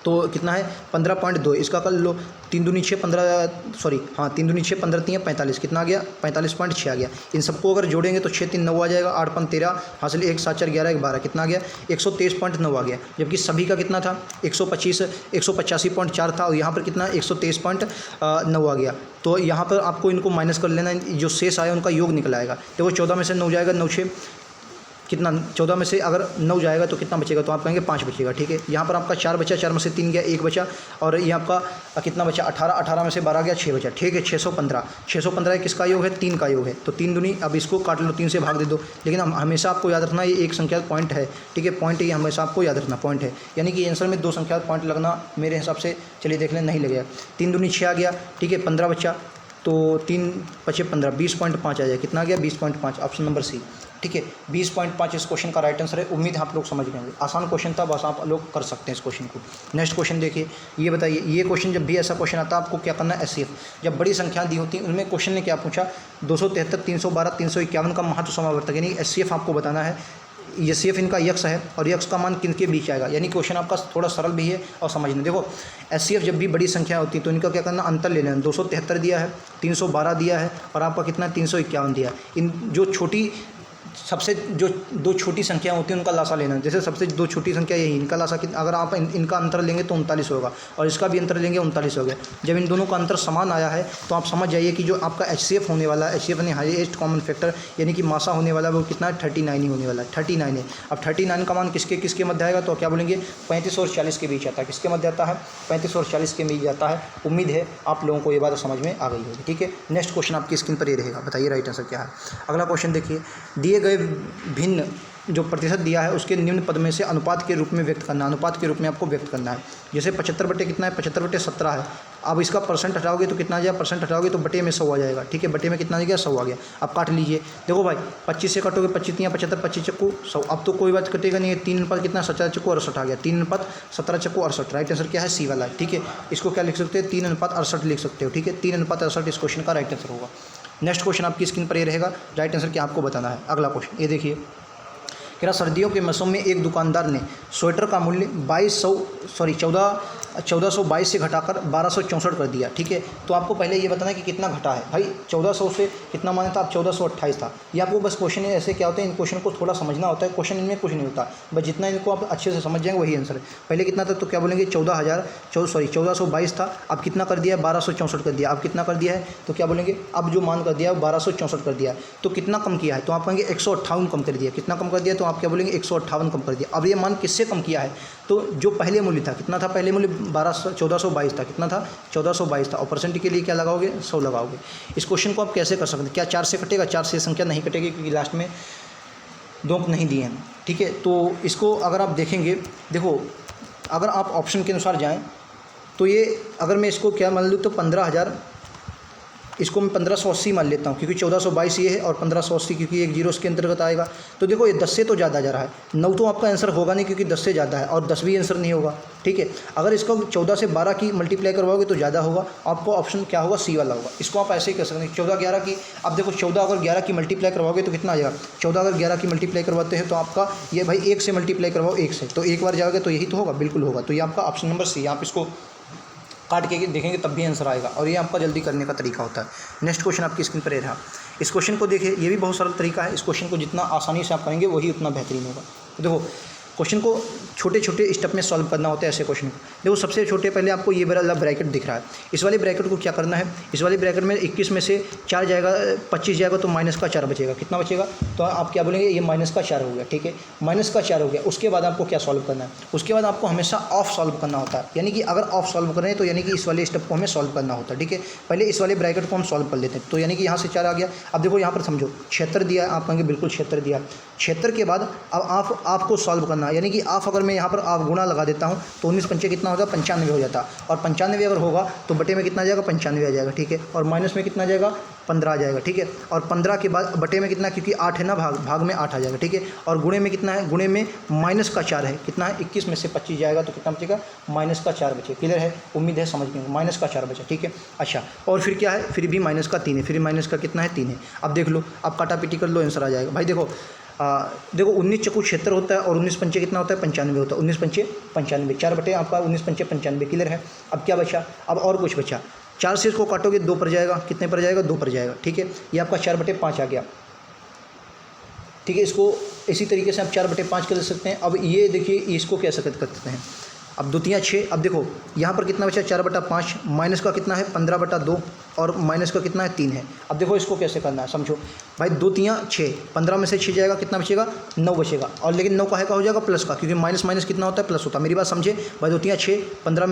A: तो कितना है 15.2, इसका कर लो 3 दूनी 6 15 सॉरी हाँ 3 दूनी 6 15 3 45, कितना आ गया 45.6 आ गया। इन सबको अगर जोड़ेंगे तो 6 3 9 आ जाएगा, 8 5 13 हासिल 1 7 4 11 1 12, कितना आ गया 123.9 आ गया। जबकि सभी का कितना था 185.4 था, और यहाँ पर कितना 123.9 आ गया। तो यहाँ पर आपको इनको माइनस कर लेना, जो शेष आया उनका योग निकल आएगा। देखो 14 में से 9 जाएगा, 9 6 कितना, 14 में से अगर 9 जाएगा तो कितना बचेगा, तो आप कहेंगे 5 बचेगा, ठीक है। यहाँ पर आपका 4 बचा, 4 में से 3 गया 1 बचा, और ये आपका कितना बचा 18, 18 में से 12 गया 6 बचा, ठीक है। 615, 615 किसका योग है 3 का योग है, तो 3 दूनी, अब इसको काट लो 3 से भाग दे दो, लेकिन हमेशा आपको याद रखना ये एक संख्या पॉइंट है, ठीक है। पॉइंट ये हमेशा आपको याद रखना पॉइंट है, यानी कि आंसर में 2 संख्या पॉइंट लगना मेरे हिसाब से, चलिए देख लें, नहीं लगेगा। 3 दूनी 6 आ गया, ठीक है, 15 बचा, तो 3 5 15 20.5 आ जाए, कितना आ गया 20.5, ऑप्शन नंबर सी, ठीक है। 20.5 इस क्वेश्चन का राइट आंसर है। उम्मीद है आप लोग समझ गए होंगे, आसान क्वेश्चन था, बस आप लोग कर सकते हैं इस क्वेश्चन को। नेक्स्ट क्वेश्चन देखिए, ये बताइए, ये क्वेश्चन जब भी ऐसा क्वेश्चन आता है आपको क्या करना है, एचसीएफ। जब बड़ी संख्या दी होती है उनमें क्वेश्चन ने क्या पूछा 273 312 351 का महत्व समावर्तक, यानी एचसीएफ आपको बताना है। एचसीएफ इनका यक्स है और यक्स का मान किनके बीच आएगा, यानी क्वेश्चन आपका थोड़ा सरल भी है और समझना। देखो एचसीएफ जब भी बड़ी संख्या होती है तो इनका क्या करना, अंतर ले लेना। 273 दिया है, 312 दिया है, और आपका कितना 351 दिया है। इन जो छोटी सबसे जो 2 छोटी संख्या होती है उनका लासा लेना। जैसे सबसे 2 छोटी संख्या यही, इनका लासा अगर आप इनका अंतर लेंगे तो 39 होगा, और इसका भी अंतर लेंगे 39 हो गया। जब इन दोनों का अंतर समान आया है तो आप समझ जाइए कि जो आपका एचसीएफ होने वाला है, एचसीएफ यानी हाईएस्ट कॉमन फैक्टर, यानी कि मासा होने वाला है वो कितना है 39 ही होने वाला है, 39 है। अब 39 का मान किसके मध्य आएगा, तो क्या बोलेंगे 35 और 40 के बीच आता है। किसके मध्य आता है 35 और 40 के बीच आता है। उम्मीद है आप लोगों को ये बात समझ में आ गई होगी, ठीक है। नेक्स्ट क्वेश्चन आपकी स्क्रीन पर ये रहेगा, बताइए राइट आंसर क्या है। अगला क्वेश्चन देखिए, दिए गए भिन्न जो प्रतिशत दिया है उसके निम्न पद में से अनुपात के रूप में व्यक्त करना, अनुपात के रूप में आपको व्यक्त करना है। जैसे 75 बटे कितना है 75 बटे 17 है, अब इसका परसेंट हटाओगे तो कितना आ जाएगा, परसेंट हटाओगे तो बटे में 100 आ जाएगा, ठीक है। बटे में कितना आ गया 100 आ गया। अब काट लीजिए, देखो भाई 25 से काटोगे 25 या 75, 25 चक्कू 100, अब तो कोई बात कटेगा नहीं है। 3 अनुपात कितना 17 चक्कू 68 आ गया, 3 अनुपात 17 चक्कू 68, राइट आंसर क्या है सी वाला है, ठीक है। इसको क्या लिख सकते हैं 3 अनुपात 68 लिख सकते हो, ठीक है। 3 अनुपात 68 इस क्वेश्चन का राइट आंसर होगा। नेक्स्ट क्वेश्चन आपकी स्क्रीन पर ये रहेगा, राइट आंसर क्या आपको बताना है। अगला क्वेश्चन ये देखिए, कह रहा सर्दियों के मौसम में एक दुकानदार ने स्वेटर का मूल्य 1422 से घटाकर 1264 कर दिया, ठीक है। तो आपको पहले ये बताना है कि कितना घटा है। भाई 1400 से कितना माना था, अब 1428 था। ये आपको बस क्वेश्चन ऐसे क्या होते हैं, इन क्वेश्चन को थोड़ा समझना होता है। क्वेश्चन इनमें कुछ नहीं होता, बस जितना इनको आप अच्छे से समझ जाएंगे वही आंसर है। पहले कितना था, तो क्या बोलेंगे 1422 था, अब कितना कर दिया है 1264 कर दिया। अब कितना कर दिया है, तो क्या बोलेंगे अब जो मान कर दिया है 1264 कर दिया है। तो कितना कम किया है, तो आप कहेंगे 158 कम कर दिया। कितना कम कर दिया, तो आप क्या बोलेंगे 158 कम कर दिया। अब ये मान किससे कम किया है, तो जो पहले मूल्य था कितना था, पहले मूल्य 1422 था, कितना था 1422 था, और परसेंट के लिए क्या लगाओगे 100 लगाओगे। इस क्वेश्चन को आप कैसे कर सकते हैं, क्या 4 से कटेगा, 4 से संख्या नहीं कटेगी क्योंकि लास्ट में 2 अंक नहीं दिए हैं, ठीक है। तो इसको अगर आप देखेंगे, देखो अगर आप ऑप्शन के अनुसार जाएँ तो ये अगर मैं इसको क्या मान लूँ तो 15,000, इसको मैं 1580 मान लेता हूँ क्योंकि 1422 ये है और 1580 क्योंकि एक जीरो इसके अंतर्गत आएगा। तो देखो ये 10 से तो ज़्यादा जा रहा है, 9 तो आपका आंसर होगा नहीं क्योंकि 10 से ज़्यादा है, और 10 भी आंसर नहीं होगा, ठीक है। अगर इसको 14 से 12 की मल्टीप्लाई करवाओगे तो ज़्यादा होगा, आपको ऑप्शन क्या होगा, सी वाला होगा। इसको आप ऐसे ही कर सकते हैं 14 11 की। अब देखो 14 अगर 11 की मल्टीप्लाई करवाओगे तो कितना आ जाएगा, 14 अगर 11 की मल्टीप्लाई करवाते हैं तो आपका ये भाई 1 से मल्टीप्लाई करवाओ, 1 से, तो एक बार जाओगे तो यही तो होगा, बिल्कुल होगा। तो ये आपका ऑप्शन नंबर सी, आप इसको काट के देखेंगे तब भी आंसर आएगा, और ये आपका जल्दी करने का तरीका होता है। नेक्स्ट क्वेश्चन आपकी स्क्रीन पर रहा, इस क्वेश्चन को देखिए, ये भी बहुत सरल तरीका है। इस क्वेश्चन को जितना आसानी से आप करेंगे वही उतना बेहतरीन होगा। तो देखो क्वेश्चन को छोटे छोटे स्टेप में सॉल्व करना होता है ऐसे क्वेश्चन को। देखो सबसे छोटे पहले आपको ये वाला ब्रैकेट दिख रहा है, इस वाले ब्रैकेट को क्या करना है, इस वाले ब्रैकेट में 21 में से 4 जाएगा, 25 जाएगा तो माइनस का 4 बचेगा, कितना बचेगा, तो आप क्या बोलेंगे, ये माइनस का 4 हो गया, ठीक है, माइनस का 4 हो गया। उसके बाद आपको क्या सॉल्व करना है, उसके बाद आपको हमेशा ऑफ सॉल्व करना होता है, यानी कि अगर ऑफ सॉल्व कर रहे हैं तो यानी कि इस वाले स्टेप को हमें सॉल्व करना होता है, ठीक है। पहले इस वाले ब्रैकेट को हम सॉल्व कर लेते हैं, तो यानी कि यहाँ से 4 आ गया। अब देखो यहाँ पर समझो 76 दिया है, आप कहेंगे बिल्कुल 76 दिया, 76 के बाद अब आपको सॉल्व करना है, यानी कि आप अगर मैं यहाँ पर आप गुणा लगा देता हूँ तो 19 पंचे कितना होगा, 95 हो जाता, और 95 अगर होगा तो बटे में कितना आ जाएगा, 95 आ जाएगा, ठीक है, और माइनस में कितना आ जाएगा, 15 आ जाएगा, ठीक है, और 15 के बाद बटे में कितना, क्योंकि 8 है ना, भाग में 8 आ जाएगा, ठीक है, और गुणे में कितना है, गुणे में माइनस का 4 है, कितना है, 21 में से 25 जाएगा तो कितना बचेगा, माइनस का 4 बचे। क्लियर है, उम्मीद है समझ गए, माइनस का 4 बचा, ठीक है। अच्छा, और फिर क्या है, फिर भी माइनस का 3 है, फिर माइनस का कितना है, 3 है। अब देख लो, अब काटा पीटी कर लो, आंसर आ जाएगा। भाई देखो देखो 19 चक्कू 76 होता है और 19 पंचे कितना होता है, 95 होता है, 19 पंचे 95, 4 बटे आपका 19 पंचे 95। क्लियर है। अब क्या बचा, अब और कुछ बचा, 4 से इसको काटोगे 2 पर जाएगा, कितने पर जाएगा, 2 पर जाएगा, ठीक है, ये आपका 4/5 आ गया, ठीक है। इसको इसी तरीके से आप 4/5 कर सकते हैं। अब ये देखिए इसको कैसे कर सकते हैं, अब 2 3 6, अब देखो यहाँ पर कितना बचा, 4/5, माइनस का कितना है, 15/2, और माइनस का कितना है, 3 है। अब देखो इसको कैसे करना है, समझो भाई, 2 3 6, 15 में से 6 जाएगा, कितना बचेगा, 9 बचेगा, और लेकिन 9 का हो जाएगा प्लस का, क्योंकि माइनस माइनस कितना होता है, प्लस होता है। मेरी बात समझे भाई, 2 3 6, 15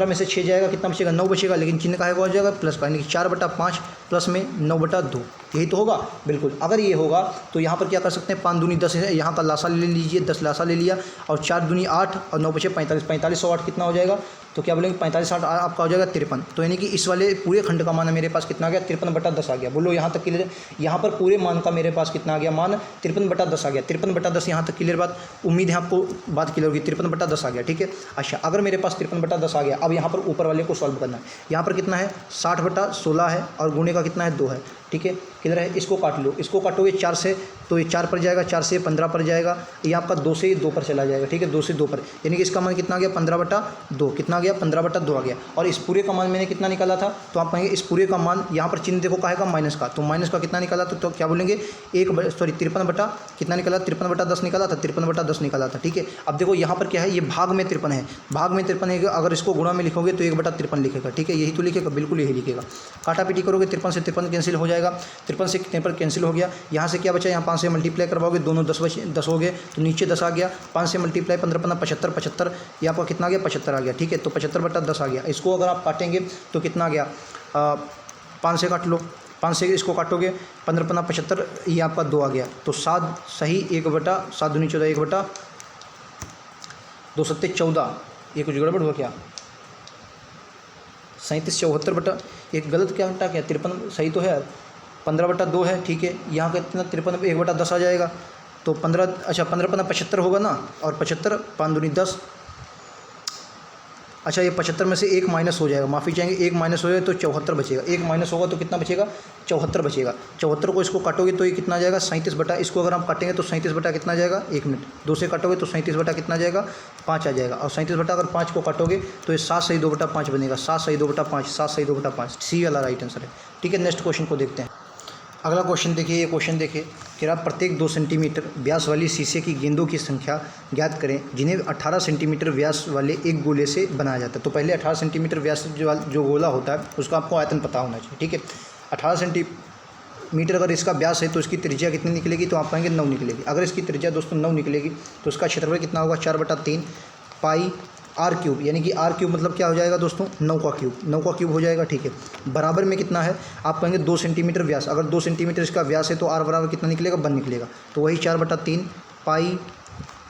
A: में से 6 जाएगा, कितना बचेगा, 9 बचेगा, लेकिन चिन्ह का हो जाएगा प्लस का, यानी कि 4/5 प्लस में 9/2, यही तो होगा, बिल्कुल। अगर ये होगा तो यहाँ पर क्या कर सकते हैं, 5 दूनी 10 है, यहाँ का लासा ले लीजिए, 10 लासा ले लिया, और 4 दूनी 8 और 9 बचे 45, 45 और 8 कितना हो जाएगा, तो क्या बोलेंगे, 45 8 आपका हो जाएगा 53। तो यानी कि इस वाले पूरे खंड का मान है मेरे पास कितना आ गया, 53/10 आ गया। बोलो यहाँ तक क्लियर, यहाँ पर पूरे मान का मेरे पास कितना आ गया, मान 53/10 आ गया, 53/10 यहाँ तक क्लियर बात, उम्मीद है आपको बात क्लियर होगी, 53/10 आ गया, ठीक है। अच्छा, अगर मेरे पास 53/10 आ गया, अब यहाँ पर ऊपर वाले को सॉल्व करना है। यहाँ पर कितना है, 60/16 है, और गुणे का कितना है, 2 है, ठीक है, क्लियर है। इसको काट लो, इसको काटोगे 4 से तो ये 4 पर जाएगा, 4 से 15 पर जाएगा, ये आपका 2 से 2 पर चला जाएगा, ठीक है, 2 से 2 पर, यानी कि इसका मान कितना आ गया, 15/2, कितना आ गया, 15/2 आ गया। और इस पूरे का मान मैंने कितना निकाला था, तो आप कहेंगे इस पूरे का मान, यहाँ पर चिन्ह देखो का है माइनस का, तो माइनस का कितना निकाला, तो क्या बोलेंगे, 53 कितना निकाला, 53/10 निकाला था, 53/10 निकाला था, ठीक है। अब देखो यहाँ पर क्या है, ये भाग में 53 है, भाग में 53 है, अगर इसको गुणा में लिखोगे तो 1/53 लिखेगा, ठीक है, यही तो लिखेगा, बिल्कुल यही लिखेगा। काटा पीटी करोगे 53 से 53 कैंसिल हो जाएगा, 53 से 53 कैंसिल हो गया। यहाँ से क्या बचा, यहाँ 5 से मल्टीप्लाई करवाओगे, दोनों 10 हो गए, तो नीचे 10 आ गया, 5 से मल्टीप्लाई 15 75 75, ये आपका कितना आ गया, 75 आ गया, ठीक है। तो 75/10 आ गया। इसको अगर आप काटेंगे तो कितना आ गया, 5 से काट लो, 5 से इसको काटोगे, 15 75, ये आपका 2 आ गया, तो 7 सही 1/7 दूनी 14, 1/2 7 14, ये कुछ गड़बड़ हुआ क्या, 37 74 एक गलत क्या बटा, क्या 53 सही तो है, 15/2 है, ठीक है। यहाँ का कितना 53 1/10 आ जाएगा, तो 15, अच्छा 15 75 होगा ना, और 75 5 दूनी 10, अच्छा ये 75 में से 1 माइनस हो जाएगा, माफ़ी चाहेंगे, 1 माइनस हो जाए तो 74 बचेगा, 1 माइनस होगा तो कितना बचेगा, 74 बचेगा। 74 को इसको काटोगे तो ये कितना आ जाएगा, 37 बटा, इसको अगर आप काटेंगे तो 37 बटा कितना आ जाएगा, 1 मिनट, 2 से काटोगे तो 37 बटा कितना आ जाएगा, 5 आ जाएगा, और 37 बटा अगर 5 को काटोगे तो ये 7 सही 2/5 बनेगा, 7 सही 2/5, 7 सही 2/5, सी वाला राइट आंसर है, ठीक है। नेक्स्ट क्वेश्चन को देखते हैं। अगला क्वेश्चन देखिए, ये क्वेश्चन देखिए कि आप प्रत्येक 2 सेंटीमीटर व्यास वाली शीशे की गेंदों की संख्या ज्ञात करें जिन्हें 18 सेंटीमीटर व्यास वाले एक गोले से बनाया जाता है। तो पहले 18 सेंटीमीटर व्यास जो गोला होता है उसका आपको आयतन पता होना चाहिए, ठीक है। 18 मीटर अगर इसका व्यास है तो इसकी त्रिज्या कितनी निकलेगी, तो आप कहेंगे 9 निकलेगी। अगर इसकी त्रिज्या दोस्तों 9 निकलेगी तो इसका क्षेत्रफल कितना होगा, 4/3 पाई आर क्यूब, यानी कि आर क्यूब मतलब क्या हो जाएगा दोस्तों, 9 का क्यूब, 9 का क्यूब हो जाएगा। ठीक है, बराबर में कितना है, आप कहेंगे 2 सेंटीमीटर व्यास। अगर 2 सेंटीमीटर इसका व्यास है तो आर बराबर कितना निकलेगा, 1 निकलेगा। तो वही 4/3 पाई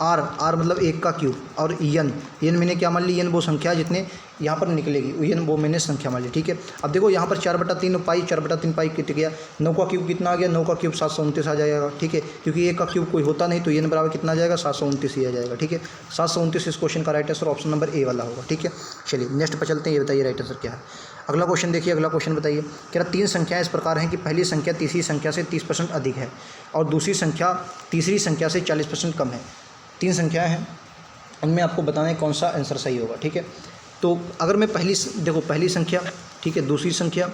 A: आर, आर मतलब 1 का क्यूब, और एन मैंने क्या मान ली, एन वो संख्या जितने यहाँ पर निकलेगी, एन वो मैंने संख्या मान ली। ठीक है, अब देखो यहाँ पर 4/3 पाई, 4/3 पाई कट गया, 9 का क्यूब कितना आ गया, 9 का क्यूब 729 आ जाएगा। ठीक है, क्योंकि 1 का क्यूब कोई होता नहीं तो एन बराबर कितना आ जाएगा, 729 ही आ जाएगा। ठीक है, 729 इस क्वेश्चन का right answer option number A वाला होगा। ठीक है, चलिए नेक्स्ट पर चलते हैं, ये बताइए राइट आंसर क्या है। अगला क्वेश्चन देखिए, अगला क्वेश्चन बताइए, कह रहा 3 संख्याएं इस प्रकार हैं कि पहली संख्या तीसरी संख्या से 30% अधिक है और दूसरी संख्या तीसरी संख्या से 40% कम है। 3 संख्याएं हैं, उनमें आपको बताना है कौन सा आंसर सही होगा। ठीक है, तो अगर मैं पहली संख्या, ठीक है, दूसरी संख्या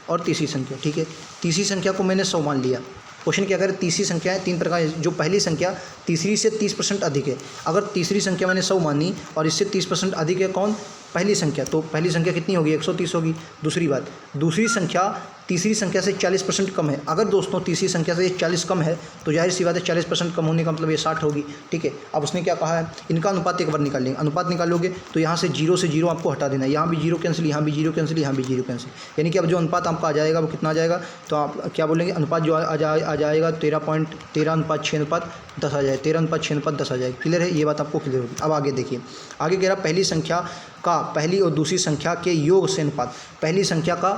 A: और तीसरी संख्या, ठीक है, तीसरी संख्या को मैंने 100 मान लिया। क्वेश्चन क्या करे, तीसरी संख्याएं 3 प्रकार, जो पहली संख्या तीसरी से 30% अधिक है। अगर तीसरी संख्या मैंने 100 मानी और इससे 30% अधिक है कौन, पहली संख्या, तो पहली संख्या कितनी होगी, 130 होगी। दूसरी बात, दूसरी संख्या तीसरी संख्या से 40% कम है। अगर दोस्तों तीसरी संख्या से 40 कम है तो जाहिर सी बात है 40% कम होने का मतलब ये 60 होगी। ठीक है, अब उसने क्या कहा है, इनका अनुपात एक बार निकाल लेंगे। अनुपात निकालोगे तो यहाँ से 0 आपको हटा देना है, यहाँ भी 0 कैंसिल, यहाँ भी 0 कैंसिल, यहाँ भी 0 कैंसिल, यानी कि अब जो अनुपात आपका आ जाएगा वो कितना आ जाएगा, तो आप क्या बोलेंगे, अनुपात जो आ जाएगा 13.13:6:10 आ जाएगा, 13:6:10 आ जाएगा। क्लियर है, ये बात आपको क्लियर होगी। अब आगे देखिए, आगे कह रहा पहली संख्या का पहली और दूसरी संख्या के योग से अनुपात, पहली संख्या का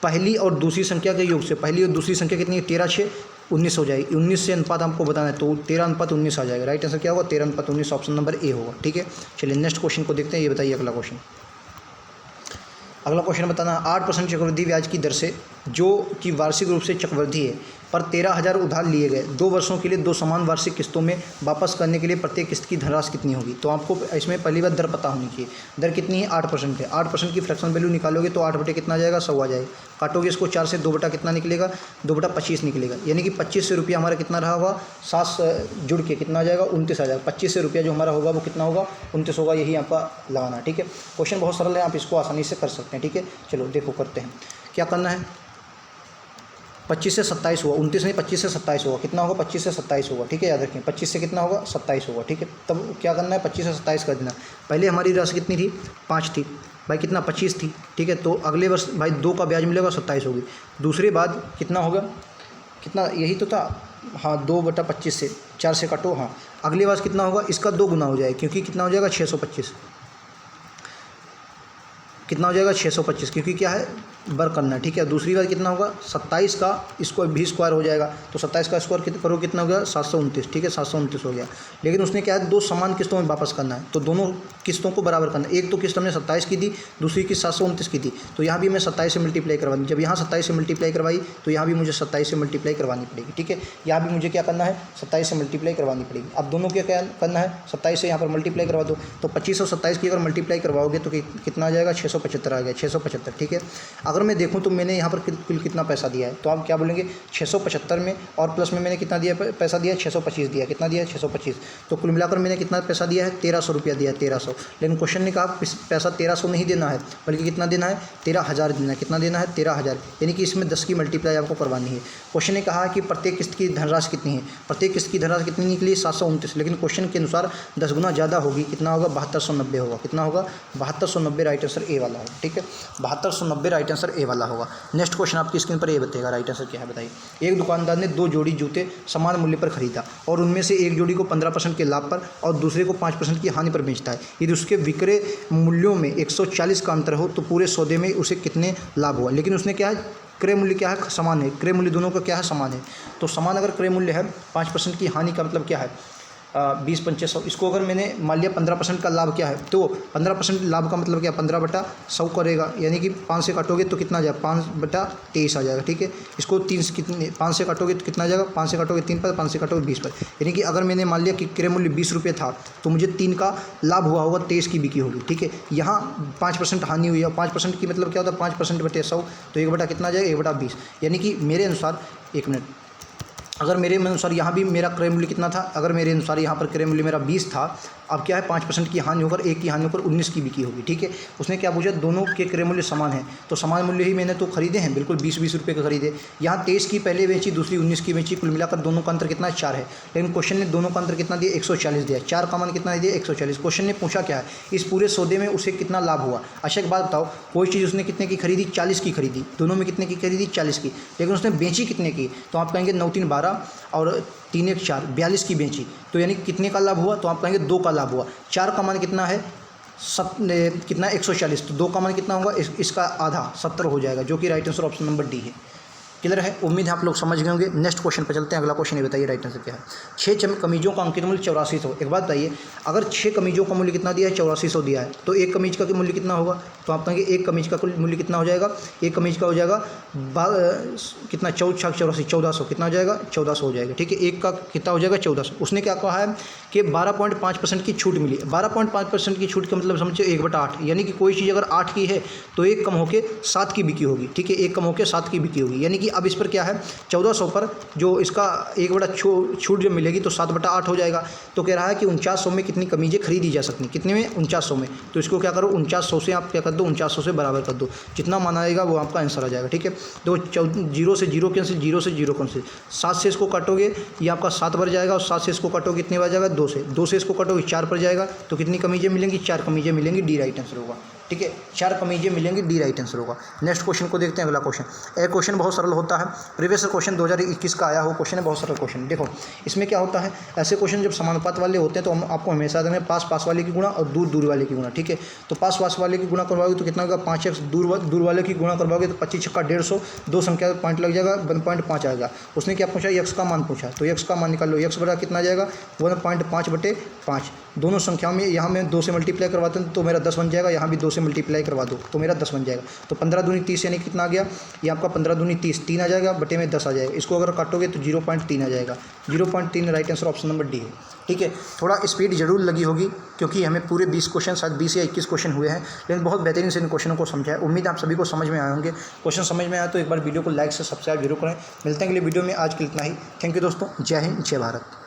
A: पहली और दूसरी संख्या के योग से, पहली और दूसरी संख्या कितनी है, 13/6=19 हो जाएगी। 19 से अनुपात हमको बताना है तो 13:19 आ जाएगा। राइट आंसर क्या होगा, 13:19, ऑप्शन नंबर ए होगा। ठीक है, चलिए नेक्स्ट क्वेश्चन को देखते हैं, ये बताइए अगला क्वेश्चन। अगला क्वेश्चन बताना, 8% चक्रवृद्धि ब्याज की दर से जो कि वार्षिक रूप से चक्रवृद्धि है पर 13,000 उधार लिए गए 2 वर्षों के लिए 2 समान वार्षिक किस्तों में वापस करने के लिए प्रत्येक किस्त की धनराशि कितनी होगी। तो आपको इसमें पहली बार दर पता होनी चाहिए। दर कितनी है, 8% है। 8% की फ्रैक्शन वैल्यू निकालोगे तो 8 बटे कितना आ जाएगा, 100 आ जाएगा। काटोगे इसको 4 से, 2 बटा कितना निकलेगा, 2 बटा 25 निकलेगा, यानी कि 25 से रुपया हमारा कितना रहा होगा, 7 जुड़ के कितना आ जाएगा, 29 आ जाएगा। 25 से रुपया जो हमारा होगा वो कितना होगा, 29 होगा। यही आपका लगाना। ठीक है, क्वेश्चन बहुत सरल है, आप इसको आसानी से कर सकते हैं। ठीक है, चलो देखो करते हैं, क्या करना है। 25 से 27 हुआ, 29 नहीं, 25 से 27 होगा, कितना होगा, 25 से 27 होगा। ठीक है, याद रखें, 25 से कितना होगा, 27 होगा। ठीक है, तब क्या करना है, 25 से 27 कर देना। पहले हमारी राशि कितनी थी, 5 थी भाई, कितना 25 थी। ठीक है, तो अगले वर्ष भाई 2 का ब्याज मिलेगा, 27 होगी। दूसरे बाद कितना होगा, कितना, यही तो था, हाँ, 2/25 से 4 से काटो, हाँ, अगले वर्ष कितना होगा, इसका 2 गुना हो जाएगा, क्योंकि कितना हो जाएगा, 625, कितना हो जाएगा, 625, क्योंकि क्या है, वर्क करना है। ठीक है, दूसरी बार कितना होगा, 27 का इसको भी स्क्वायर हो जाएगा, तो 27 का स्क्वायर करो कितना हो गया, 729। ठीक है, 729 हो गया। लेकिन उसने क्या है, 2 समान किस्तों में वापस करना है, तो दोनों किस्तों को बराबर करना है। एक तो किस्त हमने 27 की दी, दूसरी किस्त 729 की थी, तो यहाँ भी मैं 27 से मल्टीप्लाई करवानी। जब यहाँ 27 से मल्टीप्लाई करवाई तो यहाँ भी मुझे 27 से मल्टीप्लाई करवानी पड़ेगी। ठीक है, यहाँ भी मुझे क्या करना है, 27 से मल्टीप्लाई करवानी पड़ेगी। अब दोनों क्या करना है, 27 से यहाँ पर मल्टीप्लाई करवा दो, तो 25 और 27 की अगर मल्टीप्लाई करवाओगे तो कितना आ जाएगा, 675 आ गया, 675। ठीक है, अगर मैं देखूँ तो मैंने यहाँ पर कुल कितना पैसा दिया है, तो आप क्या बोलेंगे, 675 में और प्लस में मैंने कितना दिया, पैसा दिया 625 दिया, कितना दिया, 625, तो कुल मिलाकर मैंने कितना पैसा दिया है, 1300 रुपया दिया है, 1300। लेकिन क्वेश्चन ने कहा पैसा 1300 नहीं देना है, बल्कि कितना देना है, 13,000 देना है। कितना देना है, 13,000, यानी कि इसमें 10 की मल्टीप्लाई आपको करवानी है। क्वेश्चन ने कहा कि प्रत्येक किस्त की धनराशि कितनी है, प्रत्येक किस्त की धनराशि कितनी निकली, 729, लेकिन क्वेश्चन के अनुसार 10 गुना ज़्यादा होगी, कितना होगा, 7290 होगा। कितना होगा, 7290, राइट आंसर ए वाला होगा। ठीक है, 7290 राइट आंसर ए वाला होगा। नेक्स्ट क्वेश्चन आपकी स्क्रीन पर ये बताएगा, राइट आंसर क्या है बताइए। एक दुकानदार ने 2 जोड़ी जूते समान मूल्य पर खरीदा और उनमें से एक जोड़ी को 15% के लाभ पर और दूसरे को 5% की हानि पर बेचता है। यदि उसके विक्रय मूल्यों में 140 का अंतर हो तो पूरे सौदे में उसे कितने लाभ हुआ। लेकिन उसने क्या है, क्रय मूल्य क्या है, समान है, क्रय मूल्य दोनों का क्या है, समान है। तो समान अगर क्रय मूल्य है, 5% की हानि का मतलब क्या है, 20-2500। इसको अगर मैंने मान लिया 15% का लाभ क्या है, तो 15% लाभ का मतलब क्या, 15/100 करेगा, यानी कि 5 से काटोगे तो कितना आ जाएगा, 5/23 आ जाएगा। ठीक है, इसको 3 से कितने, 5 से काटोगे तो कितना आ जाएगा, 5 से काटोगे 3 पर, 5 से काटोगे 20 पर, यानी कि अगर मैंने मान लिया कि क्रय मूल्य 20 रुपये था तो मुझे 3 का लाभ हुआ होगा, 23 की बिकी होगी। ठीक है, यहाँ 5% हानि हुई है, 5% की मतलब क्या होता है, 5%/100, तो 1 बटा कितना आ जाएगा, 1/20, यानी कि मेरे अनुसार, 1 मिनट, अगर मेरे अनुसार यहाँ भी मेरा क्रय मूल्य कितना था, अगर मेरे अनुसार यहाँ पर क्रय मूल्य मेरा 20 था अब क्या है 5% की हानि होकर 1 की हानि होकर 19 की बिकी होगी, ठीक है। उसने क्या पूछा, दोनों के क्रय मूल्य समान है, तो समान मूल्य ही मैंने तो खरीदे हैं, बिल्कुल 20-20 रुपये के खरीदे। यहाँ 23 की पहले बेची, दूसरी 19 की बेची, कुल मिलाकर दोनों का अंतर कितना है, 4 है। लेकिन क्वेश्चन ने दोनों का अंतर कितना दिया, 140 दिया। 4 का मान कितना दिया, 140। क्वेश्चन ने पूछा क्या है, इस पूरे सौदे में उसे कितना लाभ हुआ। अच्छा एक बात बताओ, कोई चीज़ उसने कितने की खरीदी, 40 की खरीदी, दोनों में कितने की खरीदी, 40 की, लेकिन उसने बेची कितने की, तो आप कहेंगे 9 3 12 और 3 1 4, 42 की बेची, तो यानी कितने का लाभ हुआ, तो आप कहेंगे 2 का लाभ हुआ। 4 का मान कितना है, कितना 140, तो 2 का मान कितना होगा, इसका आधा 70 हो जाएगा, जो कि right answer option number D है। क्लियर है, उम्मीद है आप लोग समझ गए होंगे। नेक्स्ट क्वेश्चन पर चलते हैं। अगला क्वेश्चन ये बताइए राइट आंसर क्या है। 6 कमीजों का अंकित मूल्य 8400। एक बात बताइए, अगर 6 कमीजों का मूल्य कितना दिया है, 8400 दिया है, तो एक कमीज का मूल्य कितना होगा, तो आप कहेंगे एक कमीज का कुल मूल्य कितना हो जाएगा, एक कमीज का हो जाएगा कितना, 14 कितना हो जाएगा, 1400 हो जाएगा, ठीक है। एक का कितना हो जाएगा, 1400। उसने क्या कहा है कि 12.5% की छूट मिली। 12.5% की छूट का मतलब समझो 1/8, यानी कि कोई चीज़ अगर 8 की है तो एक कम होकर 7 की बिकी होगी, ठीक है, एक कम होकर 7 की बिकी होगी। यानी कि अब इस पर क्या है, 1400 पर जो इसका 1/8 छूट जब मिलेगी तो 7/8 हो जाएगा। तो कह रहा है कि 4900 में कितनी कमीजें खरीदी जा सकती, कितने में, 4900 में। तो इसको क्या करो, 4900 से आप क्या कर दो, 4900 से बराबर कर दो, जितना मान आएगा वो आपका आंसर आ जाएगा, ठीक है। तो 0 से 0 कैंसिल, 0 से 0 कैंसिल, 7 से इसको काटोगे ये आपका 7 पर जाएगा, और 7 से इसको काटोगे कितने बार जाएगा, 2 से इसको काटोगे 4 पर जाएगा, तो कितनी कमीजें मिलेंगी, 4 कमीजें मिलेंगी, डी राइट आंसर होगा, ठीक है। 4 कमीजें मिलेंगी, डी राइट आंसर होगा। नेक्स्ट क्वेश्चन को देखते हैं। अगला क्वेश्चन, एक क्वेश्चन बहुत सरल होता है, प्रीवियस क्वेश्चन 2021 का आया हो क्वेश्चन है, बहुत सरल क्वेश्चन। देखो इसमें क्या होता है, ऐसे क्वेश्चन जब समानुपात वाले होते हैं तो हम आपको हमेशा देंगे पास वाले की गुणा और दूर वाले की गुणा, ठीक है। तो पास वाले की गुणा करवाओगे तो कितना होगा, 5x, दूर वाले की गुणा करवाओगे तो 25 छक्का 150, 2 संख्या पॉइंट लग जाएगा, 1.5 आएगा। उसने क्या पूछा, x का मान पूछा, तो x का मान निकाल लो, x बड़ा कितना आ जाएगा, 1.5/5। दोनों संख्याओं में यहाँ मैं 2 से मल्टीप्लाई करवाता हूँ तो मेरा 10 बन जाएगा, यहाँ भी 2 से मल्टीप्लाई करवा दो तो मेरा 10 बन जाएगा। तो 15 दूनी 30 यानी कितना आ गया, ये आपका 15 दूनी 30, 3 आ जाएगा, बटे में 10 आ जाएगा। इसको अगर काटोगे तो 0.3 आ जाएगा, 0.3 right answer option number D है, ठीक है। थोड़ा स्पीड जरूर लगी होगी क्योंकि हमें पूरे 20 क्वेश्चन, शायद 20 या 21 क्वेश्चन हुए हैं, लेकिन बहुत बेहतरीन से इन क्वेश्चनों को समझा है। उम्मीद आप सभी को समझ में आए होंगे। क्वेश्चन समझ में आया तो एक बार वीडियो को लाइक से सब्सक्राइब जरूर करें। मिलते हैं अगले वीडियो में, आज के लिए इतना ही। थैंक यू दोस्तों, जय हिंद, जय भारत।